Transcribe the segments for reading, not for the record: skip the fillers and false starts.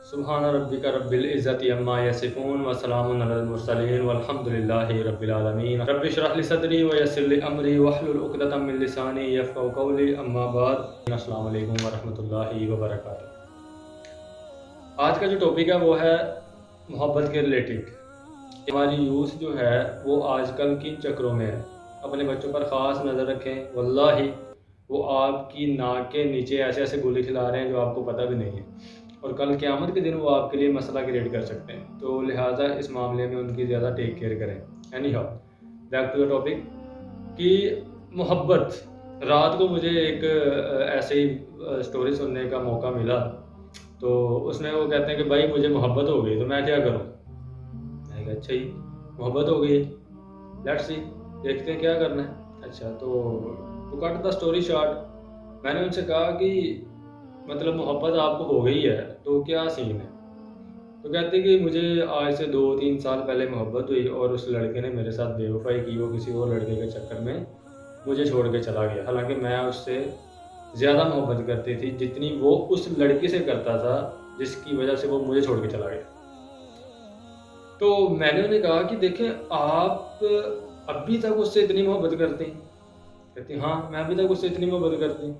سبحان ربک رب العزت عما یصفون وسلام علی المرسلین والحمد للہ رب العالمین رب اشرح لی صدری ویسر لی امری واحلل عقدۃ من لسانی یفقهوا قولی اما بعد السلام علیکم ورحمۃ اللہ وبرکاتہ۔ آج کا جو ٹاپک ہے وہ ہے محبت کے ریلیٹڈ۔ ہماری یوتھ جو ہے وہ آج کل کن چکروں میں ہے، اپنے بچوں پر خاص نظر رکھیں، واللہ وہ آپ کی ناک کے نیچے ایسے ایسے گولی کھلا رہے ہیں جو آپ کو پتہ بھی نہیں ہے، اور کل قیامت کے دن وہ آپ کے لیے مسئلہ کریٹ کر سکتے ہیں، تو لہٰذا اس معاملے میں ان کی زیادہ ٹیک کیئر کریں۔ Anyhow back to the topic کہ محبت۔ رات کو مجھے ایک ایسے ہی سٹوری سننے کا موقع ملا، تو اس میں وہ کہتے ہیں کہ بھائی مجھے محبت ہو گئی تو میں کیا کروں؟ میں کہا اچھا ہی محبت ہو گئی، لیٹس سی، دیکھتے ہیں کیا کرنا ہے۔ اچھا تو کٹ دا اسٹوری شارٹ، میں نے ان سے کہا کہ مطلب محبت آپ کو ہو گئی ہے تو کیا سین ہے؟ تو کہتے کہ مجھے آج سے 2-3 سال پہلے محبت ہوئی اور اس لڑکے نے میرے ساتھ بے وفائی کی، وہ کسی اور لڑکے کے چکر میں مجھے چھوڑ کے چلا گیا، حالانکہ میں اس سے زیادہ محبت کرتی تھی جتنی وہ اس لڑکی سے کرتا تھا جس کی وجہ سے وہ مجھے چھوڑ کے چلا گیا۔ تو میں نے انہیں کہا کہ دیکھیں آپ ابھی تک اس سے اتنی محبت کرتے ہیں؟ کہتی ہاں میں ابھی تک اس سے اتنی محبت کرتی ہوں،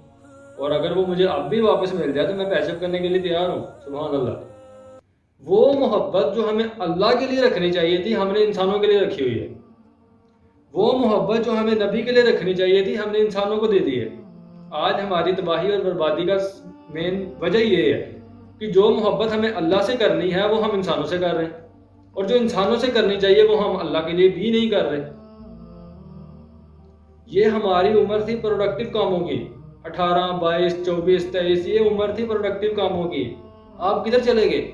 اور اگر وہ مجھے اب بھی واپس مل جائے تو میں پیچ اپ کرنے کے لیے تیار ہوں۔ سبحان اللہ۔ وہ محبت جو ہمیں اللہ کے لیے رکھنی چاہیے تھی ہم نے انسانوں کے لیے رکھی ہوئی ہے، وہ محبت جو ہمیں نبی کے لیے رکھنی چاہیے تھی ہم نے انسانوں کو دے دی ہے۔ آج ہماری تباہی اور بربادی کا مین وجہ یہ ہے کہ جو محبت ہمیں اللہ سے کرنی ہے وہ ہم انسانوں سے کر رہے ہیں، اور جو انسانوں سے کرنی چاہیے وہ ہم اللہ کے لیے بھی نہیں کر رہے۔ یہ ہماری عمر تھی پروڈکٹیو کاموں کی، 18، 22، 24، 23، یہ عمر تھی پروڈکٹیو کاموں کی۔ آپ کدھر چلے گئے؟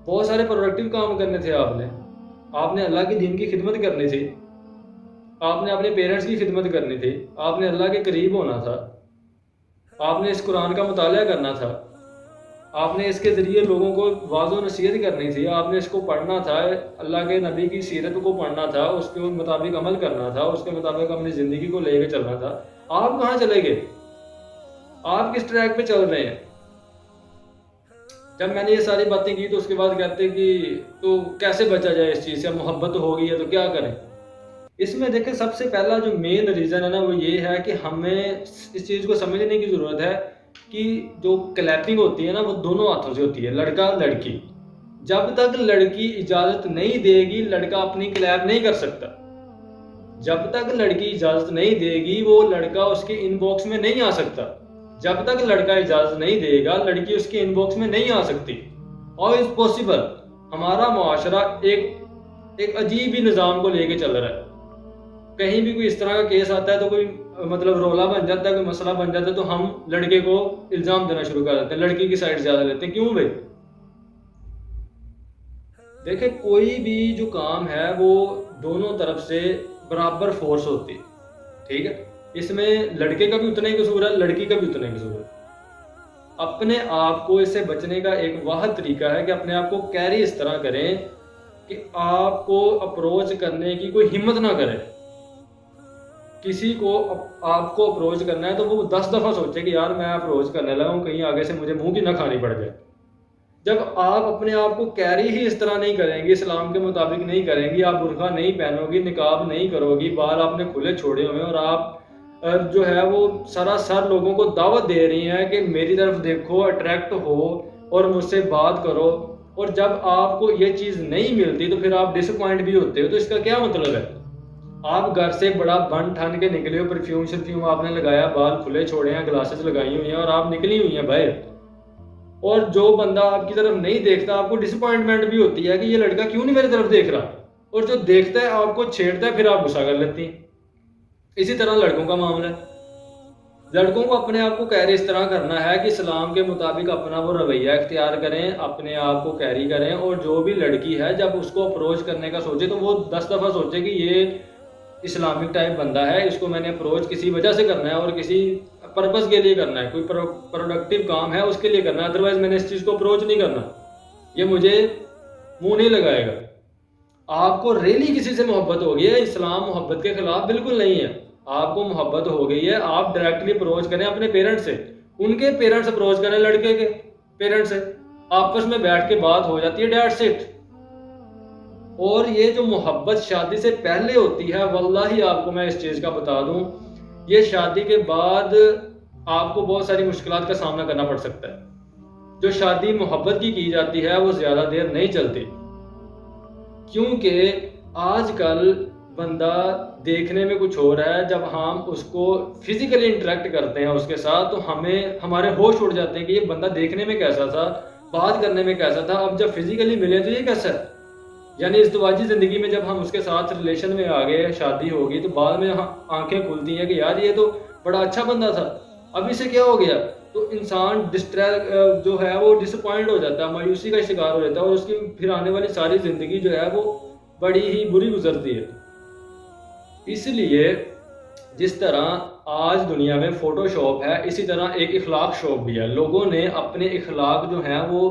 بہت سارے پروڈکٹیو کام کرنے تھے، آپ نے اللہ کے دین کی خدمت کرنی تھی، آپ نے اپنے پیرنٹس کی خدمت کرنی تھی، آپ نے اللہ کے قریب ہونا تھا، آپ نے اس قرآن کا مطالعہ کرنا تھا، آپ نے اس کے ذریعے لوگوں کو واعظ و نصیحت کرنی تھی، آپ نے اس کو پڑھنا تھا، اللہ کے نبی کی سیرت کو پڑھنا تھا، اس کے مطابق عمل کرنا تھا، اس کے مطابق اپنی زندگی کو لے کے چلنا تھا۔ آپ کہاں چلے گئے؟ آپ کس ٹریک پہ چل رہے ہیں؟ جب میں نے یہ ساری باتیں کی تو اس کے بعد کہتے کہ تو کیسے بچا جائے اس چیز سے؟ محبت ہو گئی ہے تو کیا کریں؟ اس میں دیکھیں سب سے پہلا جو مین ریزن ہے نا وہ یہ ہے کہ ہمیں اس چیز کو سمجھنے کی ضرورت ہے کہ جو کلیپنگ ہوتی ہے نا وہ دونوں ہاتھوں سے ہوتی ہے، لڑکا لڑکی۔ جب تک لڑکی اجازت نہیں دے گی لڑکا اپنی کلیپ نہیں کر سکتا، جب تک لڑکی اجازت نہیں دے گی وہ لڑکا اس کے ان باکس میں نہیں آ سکتا، جب تک لڑکا اجازت نہیں دے گا لڑکی اس کے ان باکس میں نہیں آ سکتی۔ اور از پاسبل ہمارا معاشرہ ایک عجیب ہی نظام کو لے کے چل رہا ہے، کہیں بھی کوئی اس طرح کا کیس آتا ہے تو کوئی مطلب رولا بن جاتا ہے، کوئی مسئلہ بن جاتا ہے تو ہم لڑکے کو الزام دینا شروع کر دیتے ہیں، لڑکی کی سائڈ زیادہ لیتے ہیں۔ کیوں بھائی؟ دیکھیں کوئی بھی جو کام ہے وہ دونوں طرف سے برابر فورس ہوتی ہے، ٹھیک ہے؟ اس میں لڑکے کا بھی اتنا ہی قصور ہے، لڑکی کا بھی اتنا ہی قصور ہے۔ اپنے آپ کو اس سے بچنے کا ایک واحد طریقہ ہے کہ اپنے آپ کو کیری اس طرح کریں کہ آپ کو اپروچ کرنے کی کوئی ہمت نہ کرے۔ کسی کو آپ کو اپروچ کرنا ہے تو وہ 10 دفعہ سوچے کہ یار میں اپروچ کرنے لگا ہوں کہیں آگے سے مجھے منہ کی نہ کھانی پڑ جائے۔ جب آپ اپنے آپ کو کیری ہی اس طرح نہیں کریں گی، اسلام کے مطابق نہیں کریں گی، آپ برقع نہیں پہنو گی، نقاب نہیں کرو گی، بال آپ نے کھلے چھوڑے ہوئے اور آپ جو ہے وہ سراسر لوگوں کو دعوت دے رہی ہیں کہ میری طرف دیکھو، اٹریکٹ ہو اور مجھ سے بات کرو، اور جب آپ کو یہ چیز نہیں ملتی تو پھر آپ ڈس اپوائنٹ بھی ہوتے ہو، تو اس کا کیا مطلب ہے؟ آپ گھر سے بڑا بن ٹھن کے نکلے ہو، پرفیوم آپ نے لگایا، بال کھلے چھوڑے ہیں، گلاسز لگائی ہوئی ہیں اور آپ نکلی ہوئی ہیں باہر، اور جو بندہ آپ کی طرف نہیں دیکھتا آپ کو ڈس اپوائنٹمنٹ بھی ہوتی ہے کہ یہ لڑکا کیوں نہیں میری طرف دیکھ رہا، اور جو دیکھتا ہے آپ کو چھیڑتا ہے پھر آپ غصہ کر لیتی ہیں۔ اسی طرح لڑکوں کا معاملہ ہے، لڑکوں کو اپنے آپ کو کیری اس طرح کرنا ہے کہ اسلام کے مطابق اپنا وہ رویہ اختیار کریں، اپنے آپ کو کیری کریں، اور جو بھی لڑکی ہے جب اس کو اپروچ کرنے کا سوچے تو وہ 10 دفعہ سوچے کہ یہ اسلامک ٹائپ بندہ ہے، اس کو میں نے اپروچ کسی وجہ سے کرنا ہے اور کسی پرپس کے لیے کرنا ہے، کوئی پروڈکٹیو کام ہے اس کے لیے کرنا ہے، ادروائز میں نے اس چیز کو اپروچ نہیں کرنا، یہ مجھے منہ نہیں لگائے گا۔ آپ کو ریلی کسی سے محبت ہو گئی ہے، اسلام محبت کے خلاف بالکل نہیں ہے، آپ کو محبت ہو گئی ہے، آپ ڈائریکٹلی اپروچ کریں اپنے پیرنٹ سے، ان کے پیرنٹس اپروچ کریں لڑکے کے پیرنٹ سے، آپس میں بیٹھ کے بات ہو جاتی ہے، دیٹس اٹ۔ اور یہ جو محبت شادی سے پہلے ہوتی ہے، واللہ آپ کو میں اس چیز کا بتا دوں، یہ شادی کے بعد آپ کو بہت ساری مشکلات کا سامنا کرنا پڑ سکتا ہے۔ جو شادی محبت کی جاتی ہے وہ زیادہ دیر نہیں چلتی، کیونکہ آج کل بندہ دیکھنے میں کچھ ہو رہا ہے، جب ہم اس کو فزیکلی انٹریکٹ کرتے ہیں اس کے ساتھ تو ہمارے ہوش اڑ جاتے ہیں کہ یہ بندہ دیکھنے میں کیسا تھا، بات کرنے میں کیسا تھا، اب جب فزیکلی ملے تو یہ کیسا ہے۔ یعنی ازدواجی زندگی میں جب ہم اس کے ساتھ ریلیشن میں آ گئے، شادی ہوگی، تو بعد میں آنکھیں کھلتی ہیں کہ یار یہ تو بڑا اچھا بندہ تھا، اب اسے کیا ہو گیا، تو انسان جو ہے وہ ڈس اپوائنٹ ہو جاتا ہے، مایوسی کا شکار ہو جاتا ہے، اور اس کی پھر آنے والی ساری زندگی جو ہے وہ بڑی ہی بری گزرتی ہے۔ اس لیے جس طرح آج دنیا میں فوٹو شاپ ہے، اسی طرح ایک اخلاق شاپ بھی ہے۔ لوگوں نے اپنے اخلاق جو ہیں وہ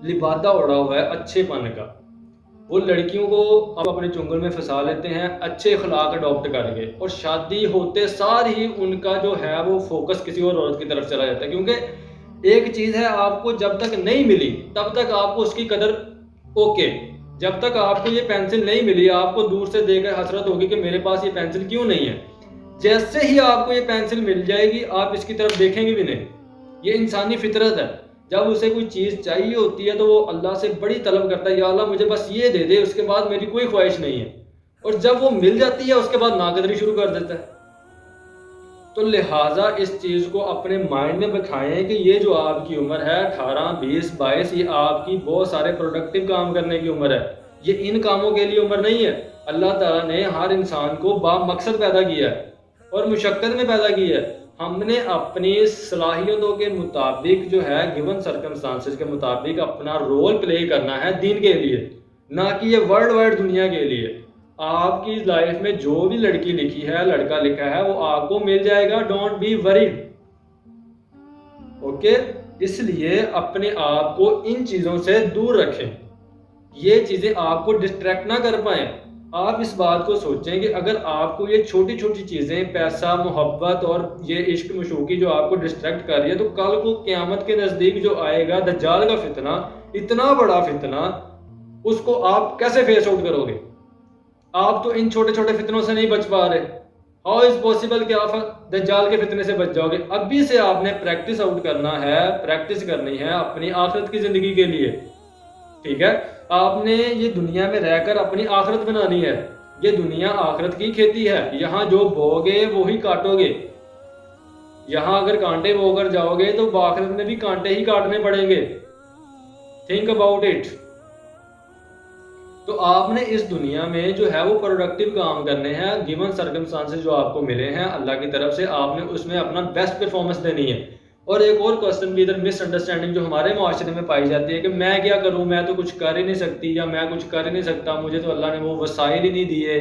لبادہ اڑا ہوا ہے اچھے پن کا۔ وہ لڑکیوں کو اب اپنے چنگل میں پھنسا لیتے ہیں اچھے اخلاق اڈاپٹ کر کے، اور شادی ہوتے سار ہی ان کا جو ہے وہ فوکس کسی اور عورت کی طرف چلا جاتا ہے، کیونکہ ایک چیز ہے آپ کو جب تک نہیں ملی تب تک آپ کو اس کی قدر اوکے، جب تک آپ کو یہ پینسل نہیں ملی آپ کو دور سے دیکھ کر حسرت ہوگی کہ میرے پاس یہ پینسل کیوں نہیں ہے۔ جیسے ہی آپ کو یہ پینسل مل جائے گی آپ اس کی طرف دیکھیں گے بھی نہیں۔ یہ انسانی فطرت ہے، جب اسے کوئی چیز چاہیے ہوتی ہے تو وہ اللہ سے بڑی طلب کرتا ہے، یا اللہ مجھے بس یہ دے دے، اس کے بعد میری کوئی خواہش نہیں ہے، اور جب وہ مل جاتی ہے اس کے بعد ناقدری شروع کر دیتا ہے۔ تو لہٰذا اس چیز کو اپنے مائنڈ میں بٹھائیں کہ یہ جو آپ کی عمر ہے 18 20 22، یہ آپ کی بہت سارے پروڈکٹیو کام کرنے کی عمر ہے، یہ ان کاموں کے لیے عمر نہیں ہے۔ اللہ تعالیٰ نے ہر انسان کو با مقصد پیدا کیا ہے اور مشقت میں پیدا کیا ہے۔ ہم نے اپنی صلاحیتوں کے مطابق جو ہے گیون سرکمسٹانسز کے مطابق اپنا رول پلے کرنا ہے دین کے لیے، نہ کہ یہ ورلڈ وائڈ دنیا کے لیے۔ آپ کی لائف میں جو بھی لڑکی لکھی ہے، لڑکا لکھا ہے، وہ آپ کو مل جائے گا، ڈونٹ بی وریڈ، اوکے۔ اس لیے اپنے آپ کو ان چیزوں سے دور رکھیں، یہ چیزیں آپ کو ڈسٹریکٹ نہ کر پائیں۔ آپ اس بات کو سوچیں کہ اگر آپ کو یہ چھوٹی چھوٹی چیزیں، پیسہ، محبت اور یہ عشق مشوقی جو آپ کو ڈسٹریکٹ کر رہی ہے، تو کل کو قیامت کے نزدیک جو آئے گا دجال کا فتنہ، اتنا بڑا فتنہ، اس کو آپ کیسے فیس آؤٹ کرو گے؟ آپ تو ان چھوٹے چھوٹے فتنوں سے نہیں بچ پا رہے، ہاؤ از پاسبل کہ آپ دجال کے فتنے سے بچ جاؤ گے؟ ابھی سے آپ نے پریکٹس آؤٹ کرنا ہے، پریکٹس کرنی ہے اپنی آخرت کی زندگی کے لیے، ٹھیک ہے؟ آپ نے یہ دنیا میں رہ کر اپنی آخرت بنانی ہے، یہ دنیا آخرت کی کھیتی ہے، یہاں جو بو گے وہی کاٹو گے۔ یہاں اگر کانٹے بو کر جاؤ گے تو آخرت میں بھی کانٹے ہی کاٹنے پڑیں گے، تھنک اباؤٹ اٹ۔ تو آپ نے اس دنیا میں جو ہے وہ پروڈکٹیو کام کرنے ہیں، گیون سرکمسٹانسز جو آپ کو ملے ہیں اللہ کی طرف سے، آپ نے اس میں اپنا بیسٹ پرفارمنس دینی ہے۔ اور ایک اور کوسچن بھی ادھر مس انڈرسٹینڈنگ جو ہمارے معاشرے میں پائی جاتی ہے کہ میں کیا کروں، میں تو کچھ کر ہی نہیں سکتی، یا میں کچھ کر ہی نہیں سکتا، مجھے تو اللہ نے وہ وسائل ہی نہیں دیے،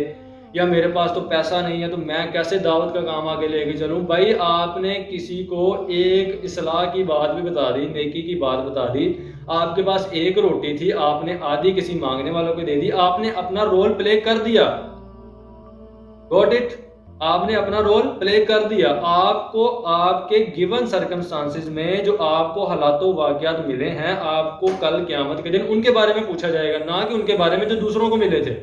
یا میرے پاس تو پیسہ نہیں ہے، تو میں کیسے دعوت کا کام آگے لے کے چلوں؟ بھائی آپ نے کسی کو ایک اصلاح کی بات بھی بتا دی، نیکی کی بات بتا دی، آپ کے پاس ایک روٹی تھی، آپ نے آدھی کسی مانگنے والوں کو دے دی، آپ نے اپنا رول پلے کر دیا، گاٹ اٹ؟ آپ نے اپنا رول پلے کر دیا۔ آپ کو آپ کے گیون سرکمسٹانسز میں جو آپ کو حالات و واقعات ملے ہیں، آپ کو کل قیامت کے دن ان کے بارے میں پوچھا جائے گا، نہ کہ ان کے بارے میں جو دوسروں کو ملے تھے۔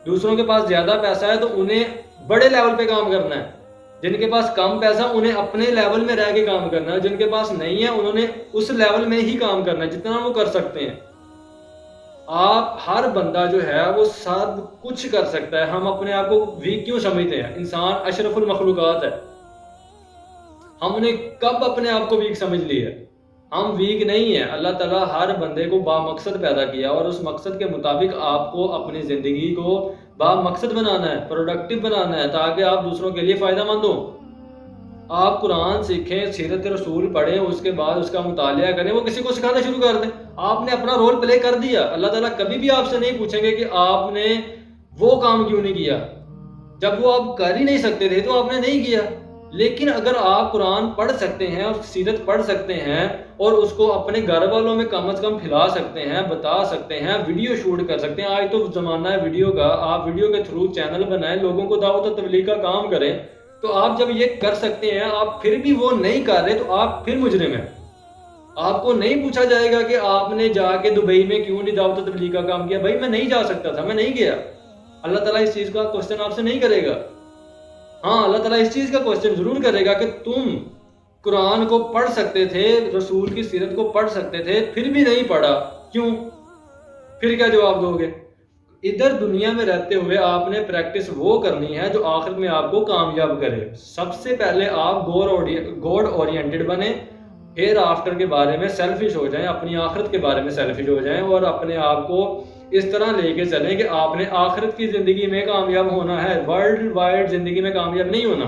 دوسروں کے پاس زیادہ پیسہ ہے تو انہیں بڑے لیول پہ کام کرنا ہے، جن کے پاس کم پیسہ انہیں اپنے لیول میں رہ کے کام کرنا ہے، جن کے پاس نہیں ہے انہوں نے اس لیول میں ہی کام کرنا ہے جتنا وہ کر سکتے ہیں۔ آپ ہر بندہ جو ہے وہ سب کچھ کر سکتا ہے۔ ہم اپنے آپ کو ویک کیوں سمجھتے ہیں؟ انسان اشرف المخلوقات ہے، ہم نے کب اپنے آپ کو ویک سمجھ لی ہے؟ ہم ویک نہیں ہیں، اللہ تعالیٰ ہر بندے کو با مقصد پیدا کیا، اور اس مقصد کے مطابق آپ کو اپنی زندگی کو با مقصد بنانا ہے، پروڈکٹیو بنانا ہے، تاکہ آپ دوسروں کے لیے فائدہ مند ہوں۔ آپ قرآن سیکھیں، سیرت رسول پڑھیں، اس کے بعد اس کا مطالعہ کریں، وہ کسی کو سکھانا شروع کر دیں۔ آپ نے اپنا رول پلے کر دیا، اللہ تعالیٰ کبھی بھی آپ سے نہیں پوچھیں گے کہ آپ نے وہ کام کیوں نہیں کیا، جب وہ آپ کر ہی نہیں سکتے تھے تو آپ نے نہیں کیا۔ لیکن اگر آپ قرآن پڑھ سکتے ہیں اور سیرت پڑھ سکتے ہیں اور اس کو اپنے گھر والوں میں کم از کم پھیلا سکتے ہیں، بتا سکتے ہیں، ویڈیو شوٹ کر سکتے ہیں، آج تو زمانہ ہے ویڈیو کا، آپ ویڈیو کے تھرو چینل بنائیں، لوگوں کو دعوت و تبلیغ کا کام کریں، تو آپ جب یہ کر سکتے ہیں، آپ پھر بھی وہ نہیں کر رہے تو آپ پھر مجرم ہیں۔ آپ کو نہیں پوچھا جائے گا کہ آپ نے جا کے دبئی میں کیوں نہیں دعوت و تبلیغ کا کام کیا. بھائی میں نہیں جا سکتا تھا, میں نہیں گیا. اللہ تعالیٰ اس چیز کا کوشچن آپ سے نہیں کرے گا. ہاں اللہ تعالیٰ اس چیز کا کوشچن ضرور کرے گا کہ تم قرآن کو پڑھ سکتے تھے, رسول کی سیرت کو پڑھ سکتے تھے, پھر بھی نہیں پڑھا, کیوں؟ پھر کیا جواب دو گے؟ ادھر دنیا میں رہتے ہوئے آپ نے پریکٹس وہ کرنی ہے جو آخرت میں آپ کو کامیاب کرے. سب سے پہلے آپ گوڈ اورینٹڈ بنیں, پھر آفٹر کے بارے میں سیلفش ہو جائیں, اپنی آخرت کے بارے میں سیلفش ہو جائیں, اور اپنے آپ کو اس طرح لے کے چلیں کہ آپ نے آخرت کی زندگی میں کامیاب ہونا ہے, ورلڈ وائڈ زندگی میں کامیاب نہیں ہونا.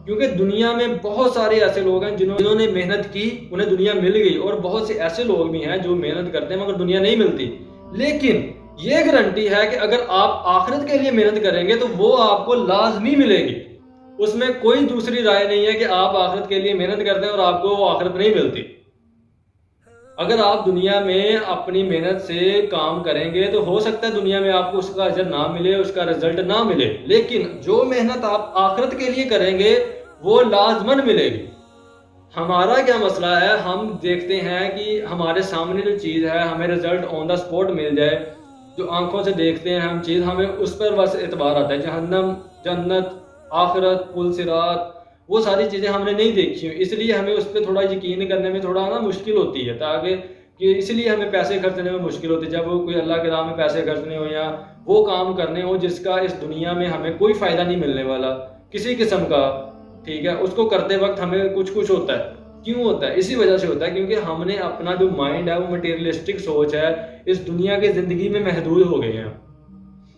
کیونکہ دنیا میں بہت سارے ایسے لوگ ہیں جنہوں نے محنت کی, انہیں دنیا مل گئی, اور بہت سے ایسے لوگ بھی ہیں جو محنت کرتے ہیں مگر دنیا نہیں ملتی. لیکن یہ گارنٹی ہے کہ اگر آپ آخرت کے لیے محنت کریں گے تو وہ آپ کو لازمی ملے گی. اس میں کوئی دوسری رائے نہیں ہے کہ آپ آخرت کے لیے محنت کرتے ہیں اور آپ کو وہ آخرت نہیں ملتی. اگر آپ دنیا میں اپنی محنت سے کام کریں گے تو ہو سکتا ہے دنیا میں آپ کو اس کا اجر نہ ملے, اس کا رزلٹ نہ ملے, لیکن جو محنت آپ آخرت کے لیے کریں گے وہ لازماً ملے گی. ہمارا کیا مسئلہ ہے, ہم دیکھتے ہیں کہ ہمارے سامنے جو چیز ہے ہمیں رزلٹ آن دا اسپاٹ مل جائے, جو آنکھوں سے دیکھتے ہیں ہم چیز, ہمیں اس پر بس اعتبار آتا ہے. جہنم, جنت, آخرت, پل صراط, وہ ساری چیزیں ہم نے نہیں دیکھی ہیں, اس لیے ہمیں اس پہ تھوڑا یقین کرنے میں تھوڑا نا مشکل ہوتی ہے. تاکہ کہ اس لیے ہمیں پیسے خرچنے میں مشکل ہوتی ہے. جب وہ کوئی اللہ کے راہ میں پیسے خرچنے ہو یا وہ کام کرنے ہو جس کا اس دنیا میں ہمیں کوئی فائدہ نہیں ملنے والا کسی قسم کا, ٹھیک ہے, اس کو کرتے وقت ہمیں کچھ ہوتا ہے. کیوں ہوتا ہے؟ اسی وجہ سے ہوتا ہے کیونکہ ہم نے اپنا جو مائنڈ ہے وہ مٹیریلسٹک سوچ ہے, اس دنیا کے زندگی میں محدود ہو گئے ہیں.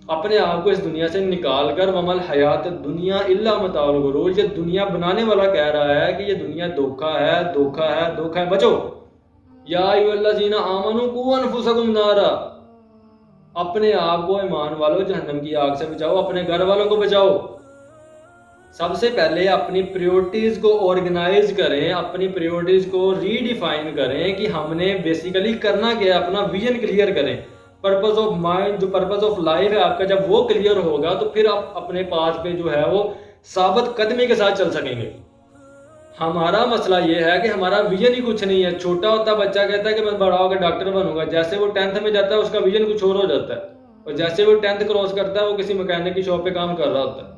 اپنے آپ کو اس دنیا سے نکال کر ومل حیات دنیا الا متاع الغرور, یہ دنیا بنانے والا کہہ رہا ہے کہ یہ دنیا دھوکا ہے, دھوکا ہے, دھوکا ہے, بچو. یا ایھا الذین آمنوا قوا انفسکم نارا, اپنے آپ کو ایمان والو جہنم کی آگ سے بچاؤ, اپنے گھر والوں کو بچاؤ. سب سے پہلے اپنی پریورٹیز کو آرگنائز کریں, اپنی پریورٹیز کو ری ڈیفائن کریں کہ ہم نے بیسیکلی کرنا کیا ہے, اپنا ویژن کلیئر کریں. پرپز آف مائنڈ, جو پرپز آف لائف ہے آپ کا, جب وہ کلیئر ہوگا تو پھر آپ اپنے پاس پہ جو ہے وہ ثابت قدمی کے ساتھ چل سکیں گے. ہمارا مسئلہ یہ ہے کہ ہمارا ویژن ہی کچھ نہیں ہے. چھوٹا ہوتا بچہ کہتا ہے کہ میں بڑا ہو کے ڈاکٹر بنوں گا, جیسے وہ 10th میں جاتا ہے اس کا ویژن کچھ اور ہو جاتا ہے, اور جیسے وہ 10th کراس کرتا ہے وہ کسی مکینک کی شاپ پہ کام کر رہا ہوتا ہے.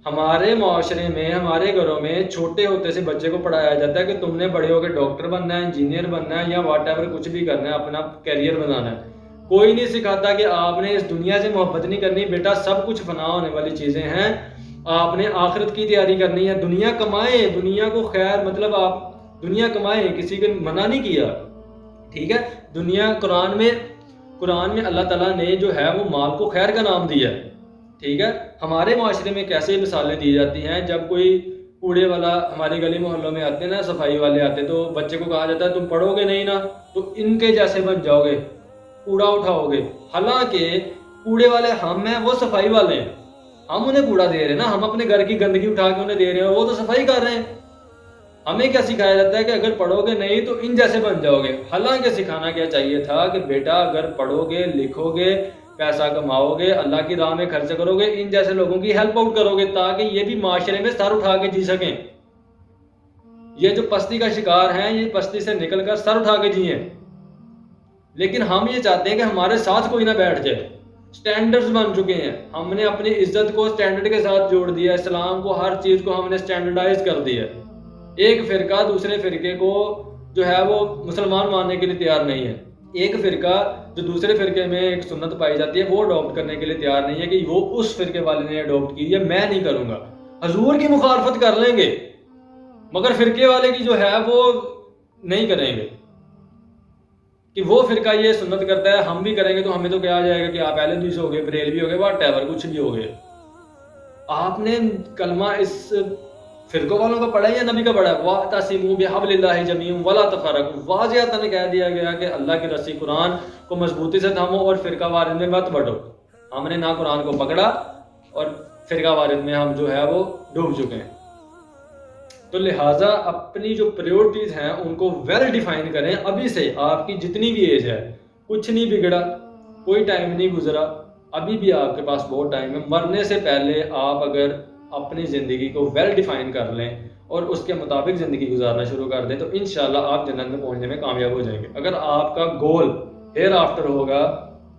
ہمارے معاشرے میں, ہمارے گھروں میں چھوٹے ہوتے سے بچے کو پڑھایا جاتا ہے کہ تم نے بڑے ہو کے ڈاکٹر بننا ہے, انجینئر بننا ہے, یا واٹ ایور کچھ بھی کرنا ہے, اپنا کیریئر بنانا ہے. کوئی نہیں سکھاتا کہ آپ نے اس دنیا سے محبت نہیں کرنی, بیٹا سب کچھ فنا ہونے والی چیزیں ہیں, آپ نے آخرت کی تیاری کرنی ہے. دنیا کمائیں, دنیا کو خیر, مطلب آپ دنیا کمائیں, کسی کو منع نہیں کیا, ٹھیک ہے. دنیا قرآن میں اللہ تعالیٰ نے جو ہے وہ مال کو خیر کا نام دیا ہے, ٹھیک ہے. ہمارے معاشرے میں کیسے مثالیں دی جاتی ہیں, جب کوئی کوڑے والا ہماری گلی محلوں میں آتے ہیں نا, صفائی والے آتے ہیں, تو بچے کو کہا جاتا ہے تم پڑھو گے نہیں نا تو ان کے جیسے بن جاؤ گے, کوڑا اٹھاؤ گے. حالانکہ کوڑے والے ہم ہیں, وہ صفائی والے ہیں. ہم انہیں کوڑا دے رہے ہیں نا, ہم اپنے گھر کی گندگی اٹھا کے انہیں دے رہے ہیں, وہ تو صفائی کر رہے ہیں. ہمیں کیا سکھایا جاتا ہے کہ اگر پڑھو گے نہیں تو ان جیسے بن جاؤ گے. حالانکہ سکھانا کیا چاہیے تھا کہ بیٹا اگر پڑھو گے, لکھو گے, پیسہ کماؤ گے, اللہ کی راہ میں خرچ کرو گے, ان جیسے لوگوں کی ہیلپ آؤٹ کرو گے تاکہ یہ بھی معاشرے میں سر اٹھا کے جی سکیں. یہ جو پستی کا شکار ہیں یہ پستی سے نکل کر سر اٹھا کے جیئیں. لیکن ہم یہ چاہتے ہیں کہ ہمارے ساتھ کوئی نہ بیٹھ جائے. سٹینڈرز بن چکے ہیں, ہم نے اپنی عزت کو سٹینڈرڈ کے ساتھ جوڑ دیا, اسلام کو, ہر چیز کو ہم نے سٹینڈرڈائز کر دیا. ایک فرقہ دوسرے فرقے کو جو ہے وہ مسلمان ماننے کے لیے تیار نہیں ہے. ایک فرقہ جو دوسرے فرقے میں ایک سنت پائی جاتی ہے وہ اڈاپٹ کرنے کے لیے تیار نہیں ہے کہ وہ اس فرقے والے نے اڈاپٹ کی ہے, میں نہیں کروں گا. حضور کی مخالفت کر لیں گے مگر فرقے والے کی جو ہے وہ نہیں کریں گے کہ وہ فرقہ یہ سنت کرتا ہے ہم بھی کریں گے تو ہمیں تو کیا آ جائے گا کہ آپ اہل حدیث ہو گئے, بریلوی ہو گئے, واٹ ایور کچھ بھی ہو گئے. آپ نے کلمہ اس فرقوں والوں کا پڑھا ہے یا نبی کا پڑھا ہے؟ وَاعْتَصِمُوا بِحَبْلِ اللَّهِ جَمِيعًا وَلَا تَفَرَّقُوا. واضح کہہ دیا گیا کہ اللہ کی رسی قرآن کو مضبوطی سے تھامو اور فرقہ وارث میں مت بٹو. ہم نے نہ قرآن کو پکڑا اور فرقہ وارث میں ہم جو ہے وہ ڈوب چکے ہیں. تو لہٰذا اپنی جو پریورٹیز ہیں ان کو ویل ڈیفائن کریں ابھی سے. آپ کی جتنی بھی ایج ہے, کچھ نہیں بگڑا, کوئی ٹائم نہیں گزرا, ابھی بھی آپ کے پاس بہت ٹائم ہے. مرنے سے پہلے آپ اگر اپنی زندگی کو ویل ڈیفائن کر لیں, اور اس کے مطابق زندگی گزارنا شروع کر دیں تو انشاءاللہ آپ جنت میں پہنچنے میں کامیاب ہو جائیں گے۔ اگر آپ کا گول ہیئر آفٹر ہوگا،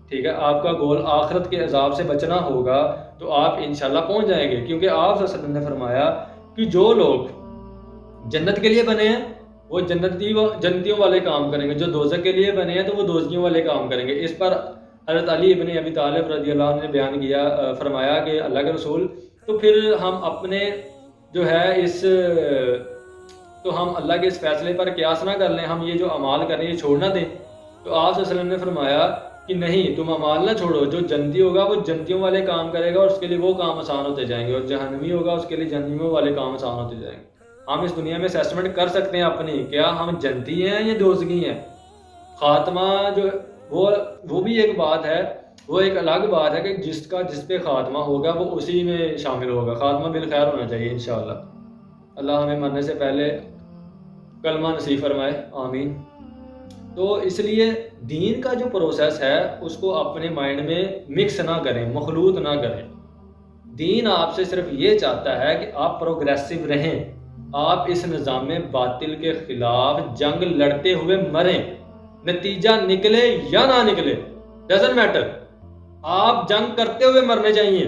ٹھیک ہے، آپ کا گول آخرت کے عذاب سے بچنا ہوگا، تو آپ انشاءاللہ پہنچ جائیں گے، کیونکہ آپ صلی اللہ علیہ وسلم نے فرمایا کہ جو لوگ جنت کے لیے بنے ہیں وہ جنتیوں والے کام کریں گے، جو دوزخ کے لیے بنے ہیں تو وہ دوزخیوں والے کام کریں گے۔ اس پر حضرت علی ابن ابی طالب رضی اللہ عنہ نے بیان کیا، فرمایا کہ اللہ کے رسول تو پھر ہم اپنے جو ہے تو ہم اللہ کے اس فیصلے پر قیاس نہ کر لیں، ہم یہ جو اعمال کر رہے ہیں یہ چھوڑ نہ دیں۔ تو آپ صلی اللہ علیہ وسلم نے فرمایا کہ نہیں، تم اعمال نہ چھوڑو، جو جنتی ہوگا وہ جنتیوں والے کام کرے گا اور اس کے لیے وہ کام آسان ہوتے جائیں گے، اور جہنمی ہوگا اس کے لیے جہنمیوں والے کام آسان ہوتے جائیں گے۔ ہم اس دنیا میں اسیسمنٹ کر سکتے ہیں اپنی، کیا ہم جنتی ہیں یا دوزخی ہیں۔ خاتمہ جو وہ بھی ایک بات ہے، وہ ایک الگ بات ہے کہ جس پہ خاتمہ ہوگا وہ اسی میں شامل ہوگا۔ خاتمہ بالخیر ہونا چاہیے انشاءاللہ۔ اللہ ہمیں مرنے سے پہلے کلمہ نصیب فرمائے، آمین۔ تو اس لیے دین کا جو پروسیس ہے اس کو اپنے مائنڈ میں مکس نہ کریں، مخلوط نہ کریں۔ دین آپ سے صرف یہ چاہتا ہے کہ آپ پروگریسو رہیں، آپ اس نظام باطل کے خلاف جنگ لڑتے ہوئے مریں، نتیجہ نکلے یا نہ نکلے ڈزنٹ میٹر، آپ جنگ کرتے ہوئے مرنے چاہیے۔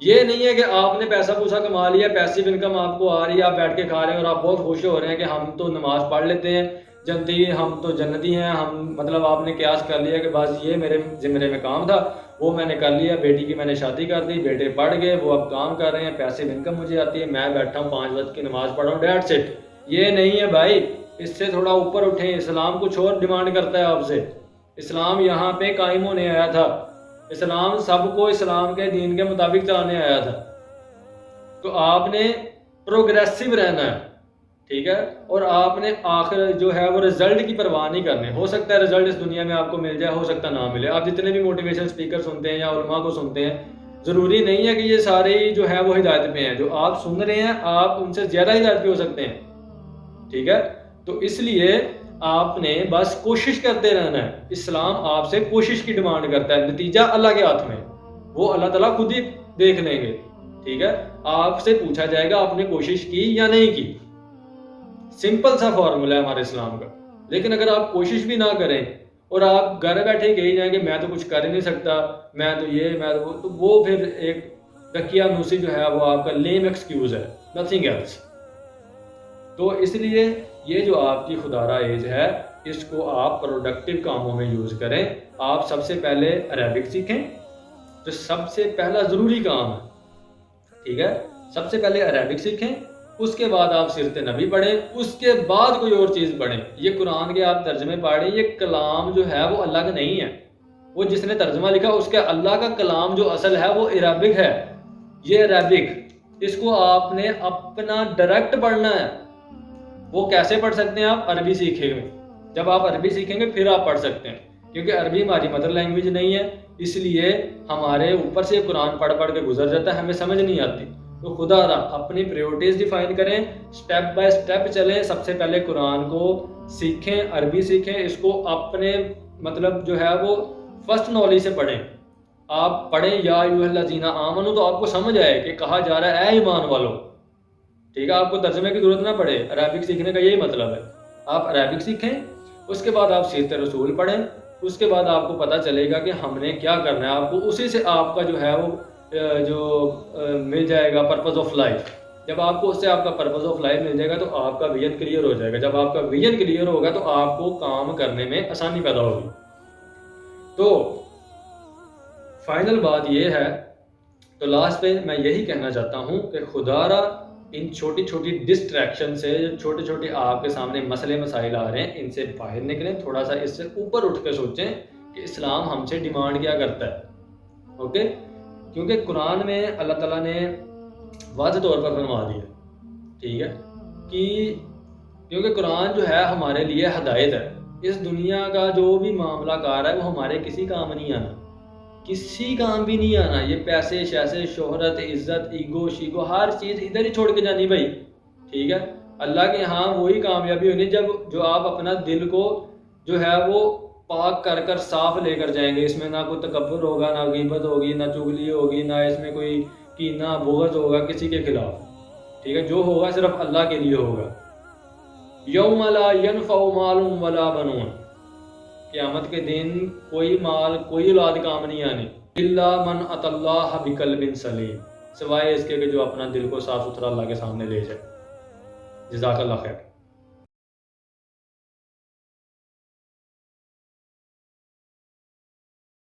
یہ نہیں ہے کہ آپ نے پیسہ پوسا کما لیا، پیسیو انکم آپ کو آ رہی ہے، آپ بیٹھ کے کھا رہے ہیں اور آپ بہت خوش ہو رہے ہیں کہ ہم تو نماز پڑھ لیتے ہیں، جنتی ہم تو جنتی ہیں، ہم مطلب آپ نے قیاس کر لیا کہ بس یہ میرے ذمے میں کام تھا، وہ میں نے کر لیا، بیٹی کی میں نے شادی کر دی، بیٹے پڑھ گئے، وہ اب کام کر رہے ہیں، پیسیو انکم مجھے آتی ہے، میں بیٹھا ہوں 5 وقت کی نماز پڑھ رہا ہوں، ڈیٹس اٹ۔ یہ نہیں ہے بھائی، اس سے تھوڑا اوپر اٹھیں۔ اسلام کچھ اور ڈیمانڈ کرتا ہے آپ سے۔ اسلام یہاں پہ قائم ہونے آیا تھا، اسلام سب کو اسلام کے دین کے مطابق چلانے آیا تھا، تو آپ نے پروگریسو رہنا ہے، ٹھیک ہے، اور آپ نے آخر جو ہے وہ رزلٹ کی پرواہ نہیں کرنے۔ ہو سکتا ہے رزلٹ اس دنیا میں آپ کو مل جائے، ہو سکتا نہ ملے۔ آپ جتنے بھی موٹیویشن اسپیکر سنتے ہیں یا علماء کو سنتے ہیں، ضروری نہیں ہے کہ یہ سارے جو ہے وہ ہدایت پہ ہیں۔ جو آپ سن رہے ہیں آپ ان سے زیادہ ہدایت پہ ہو سکتے ہیں، ٹھیک ہے۔ تو اس لیے آپ نے بس کوشش کرتے رہنا ہے۔ اسلام آپ سے کوشش کی ڈیمانڈ کرتا ہے، نتیجہ اللہ کے ہاتھ میں، وہ اللہ تعالیٰ خود ہی دیکھ لیں گے، ٹھیک ہے۔ آپ سے پوچھا جائے گا آپ نے کوشش کی یا نہیں کی، سمپل سا فارمولا ہے ہمارے اسلام کا۔ لیکن اگر آپ کوشش بھی نہ کریں اور آپ گھر بیٹھے کہی جائیں کہ میں تو کچھ کر ہی نہیں سکتا، میں تو یہ میں تو وہ پھر ایک دقیانوسی جو ہے وہ آپ کا لیم ایکسکیوز ہے، نتھنگ ایلس۔ تو اس لیے یہ جو آپ کی خدارہ ایج ہے اس کو آپ پروڈکٹیو کاموں میں یوز کریں۔ آپ سب سے پہلے عربک سیکھیں، جو سب سے پہلا ضروری کام ہے، ٹھیک ہے۔ سب سے پہلے عربک سیکھیں، اس کے بعد آپ سیرت نبی پڑھیں، اس کے بعد کوئی اور چیز پڑھیں۔ یہ قرآن کے آپ ترجمے پڑھیں، یہ کلام جو ہے وہ اللہ کا نہیں ہے، وہ جس نے ترجمہ لکھا اس کا اللہ کا کلام جو اصل ہے وہ عربک ہے۔ یہ عربک اس کو آپ نے اپنا ڈائریکٹ پڑھنا ہے۔ وہ کیسے پڑھ سکتے ہیں آپ؟ عربی سیکھیں گے، جب آپ عربی سیکھیں گے پھر آپ پڑھ سکتے ہیں، کیونکہ عربی ہماری مدر لینگویج نہیں ہے، اس لیے ہمارے اوپر سے قرآن پڑھ پڑھ کے گزر جاتا ہے، ہمیں سمجھ نہیں آتی۔ تو خدا را اپنی پریورٹیز ڈیفائن کریں، سٹیپ بائی سٹیپ چلیں۔ سب سے پہلے قرآن کو سیکھیں، عربی سیکھیں، اس کو اپنے مطلب جو ہے وہ فرسٹ نالج سے پڑھیں۔ آپ پڑھیں یا ایھا الذین آمنوا تو آپ کو سمجھ آئے کہ کہا جا رہا ہے اے ایمان والو، ٹھیک ہے۔ آپ کو ترجمے کی ضرورت نہ پڑے، عربک سیکھنے کا یہی مطلب ہے۔ آپ عربک سیکھیں، اس کے بعد آپ سیرت رسول پڑھیں، اس کے بعد آپ کو پتہ چلے گا کہ ہم نے کیا کرنا ہے۔ آپ کو اسی سے آپ کا جو ہے وہ مل جائے گا پرپز آف لائف۔ جب آپ کو اس سے آپ کا پرپز آف لائف مل جائے گا تو آپ کا ویژن کلیئر ہو جائے گا۔ جب آپ کا ویژن کلیئر ہوگا تو آپ کو کام کرنے میں آسانی پیدا ہوگی۔ تو فائنل بات یہ ہے، تو لاسٹ پہ میں یہی کہنا چاہتا ہوں کہ خدا را ان چھوٹی چھوٹی ڈسٹریکشن سے، جو چھوٹے چھوٹے آپ کے سامنے مسئلے مسائل آ رہے ہیں، ان سے باہر نکلیں، تھوڑا سا اس سے اوپر اٹھ کے سوچیں کہ اسلام ہم سے ڈیمانڈ کیا کرتا ہے، اوکے۔ کیونکہ قرآن میں اللہ تعالیٰ نے واضح طور پر فرما دیا، ٹھیک ہے، کہ کیونکہ قرآن جو ہے ہمارے لیے ہدایت ہے۔ اس دنیا کا جو بھی معاملہ کار ہے وہ ہمارے کسی کام نہیں آنا، کسی کام بھی نہیں آنا۔ یہ پیسے شیسے، شہرت، عزت، ایگو شیگو، ہر چیز ادھر ہی چھوڑ کے جانی بھائی، ٹھیک ہے۔ اللہ کے ہاں وہی کامیابی ہونی جو آپ اپنا دل کو جو ہے وہ پاک کر کر صاف لے کر جائیں گے۔ اس میں نہ کوئی تکبر ہوگا، نہ غیبت ہوگی، نہ چغلی ہوگی، نہ اس میں کوئی کینہ بغض ہوگا کسی کے خلاف، ٹھیک ہے، جو ہوگا صرف اللہ کے لیے ہوگا. یوم لا ینفع مال ولا بنون، قیامت کے دن کوئی مال کوئی اولاد کام نہیں آنی. الا من اتى اللہ بقلب سلیم، سوائے اس کے کہ جو اپنا دل کو صاف ستھرا اللہ کے سامنے لے جائے. جزاک اللہ خیر.